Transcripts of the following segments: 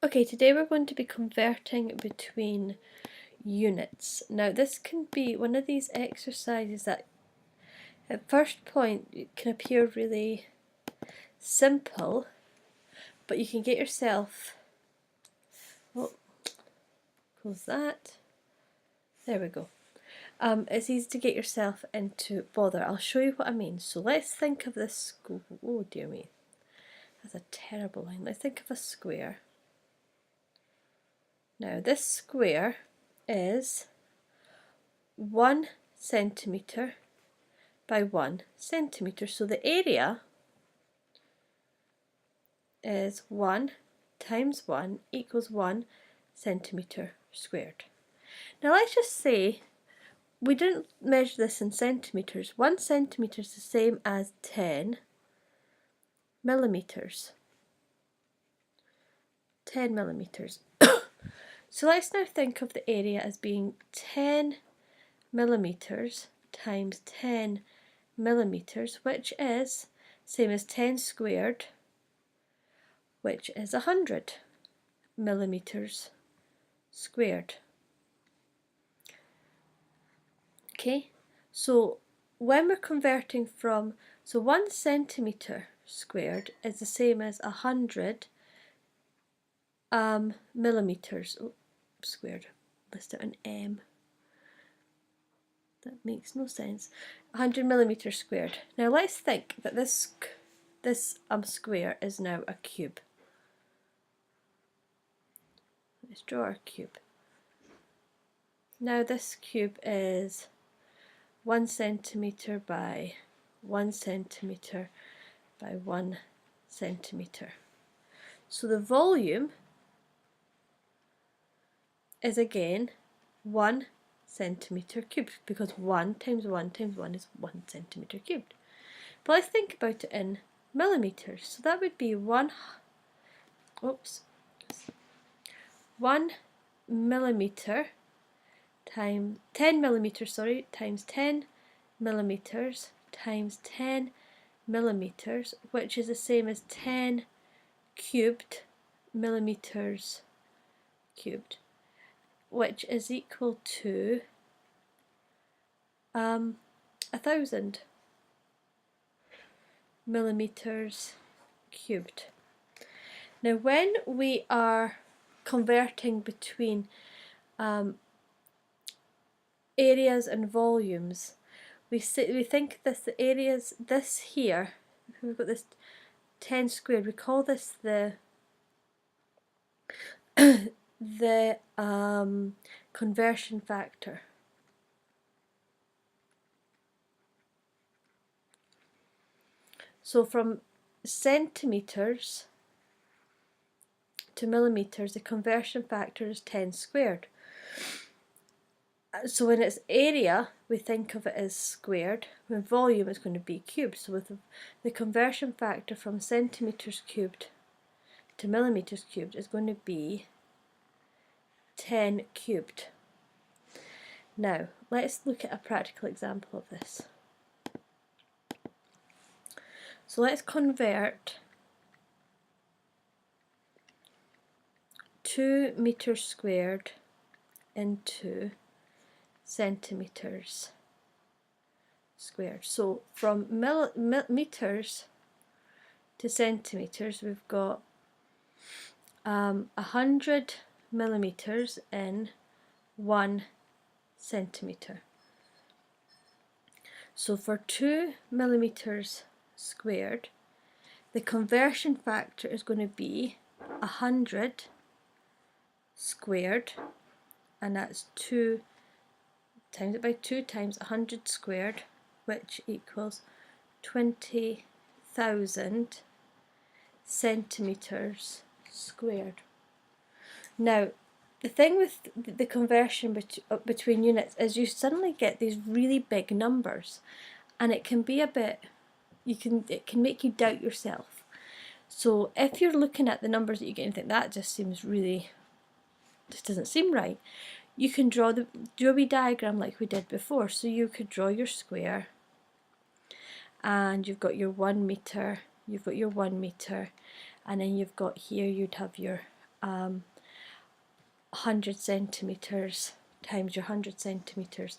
Okay, today we're going to be converting between units. Now this can be one of these exercises that at first point it can appear really simple, but you can get yourself, close that, there we go. It's easy to get yourself into bother. I'll show you what I mean. So let's think of this, oh dear me, that's a terrible line. Let's think of a square. Now this square is 1 centimetre by 1 centimetre. So the area is 1 times 1 equals 1 centimetre squared. Now let's just say we didn't measure this in centimetres. 1 centimetre is the same as 10 millimetres. 10 millimetres. So let's now think of the area as being 10 millimetres times 10 millimetres, which is same as 10 squared, which is 100 millimetres squared. Okay, so when we're converting from, so 1 centimetre squared is the same as 100 millimetres squared. Let's do an M. That makes no sense. 100 millimetres squared. Now let's think that this square is now a cube. Let's draw our cube. Now this cube is 1 centimetre by 1 centimetre by 1 centimetre. So the volume is again 1 centimetre cubed, because 1 times 1 times 1 is 1 centimetre cubed. But let's think about it in millimetres. So that would be 1 millimetre times 10 millimetres, sorry, times 10 millimetres times 10 millimetres, which is the same as 10 cubed millimetres cubed, which is equal to 1,000 millimetres cubed. Now when we are converting between areas and volumes, we think this, the areas, this here, we've got this 10 squared, we call this the conversion factor. So from centimetres to millimetres, the conversion factor is 10 squared. So when it's area, we think of it as squared. When volume, is going to be cubed. So with the conversion factor from centimetres cubed to millimetres cubed is going to be 10 cubed. Now let's look at a practical example of this. So let's convert 2 metres squared into centimetres squared. So from metres to centimetres, we've got 100 millimetres in 1 centimetre. So for 2 millimetres squared, the conversion factor is going to be 100 squared, and that's 2 times it by 2 times 100 squared, which equals 20,000 centimetres squared. Now the thing with the conversion between units is you suddenly get these really big numbers, and it can be a bit, it can make you doubt yourself. So if you're looking at the numbers that you get and think that just seems really, just doesn't seem right, you can draw a wee diagram like we did before. So you could draw your square, and you've got your 1 metre, you've got your 1 metre, and then you've got here, you'd have your 100 centimetres times your 100 centimetres,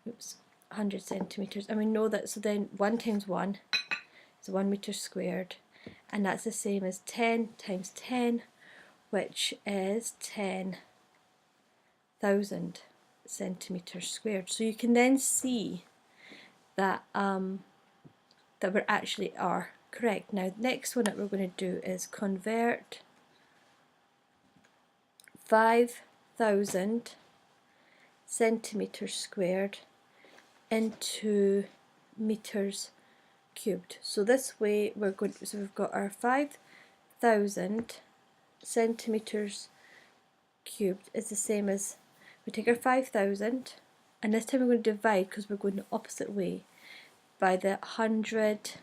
oops, 100 centimetres, and we know that, so then 1 times 1 is 1 metre squared, and that's the same as 10 times 10, which is 10,000 centimetres squared. So you can then see that that we actually are correct. Now the next one that we're going to do is convert 5,000 centimetres squared into meters cubed. So this way we're going to, so we've got our 5,000 centimetres cubed is the same as, we take our 5,000 and this time we're going to divide, because we're going the opposite way, by the 100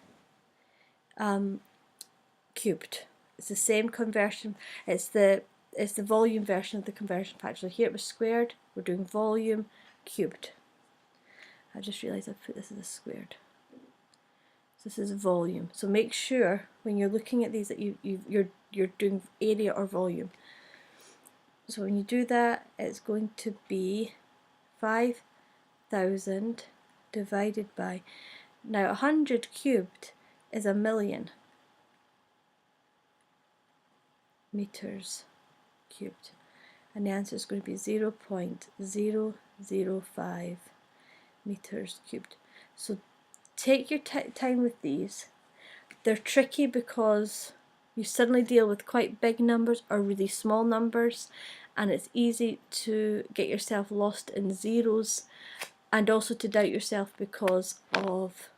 cubed. It's the same conversion, it's the volume version of the conversion factor. So here it was squared, we're doing volume cubed. I just realised I put this as a squared. So this is volume. So make sure when you're looking at these that you're doing area or volume. So when you do that, it's going to be 5,000 divided by, now 100 cubed is 1,000,000 meters cubed, and the answer is going to be 0.005 meters cubed. So take your time with these. They're tricky because you suddenly deal with quite big numbers or really small numbers, and it's easy to get yourself lost in zeros and also to doubt yourself because of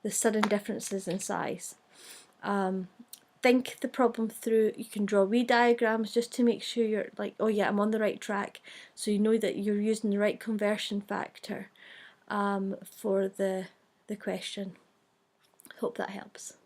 the sudden differences in size. Think the problem through. You can draw wee diagrams just to make sure you're like, oh yeah, I'm on the right track, so you know that you're using the right conversion factor for the question. Hope that helps.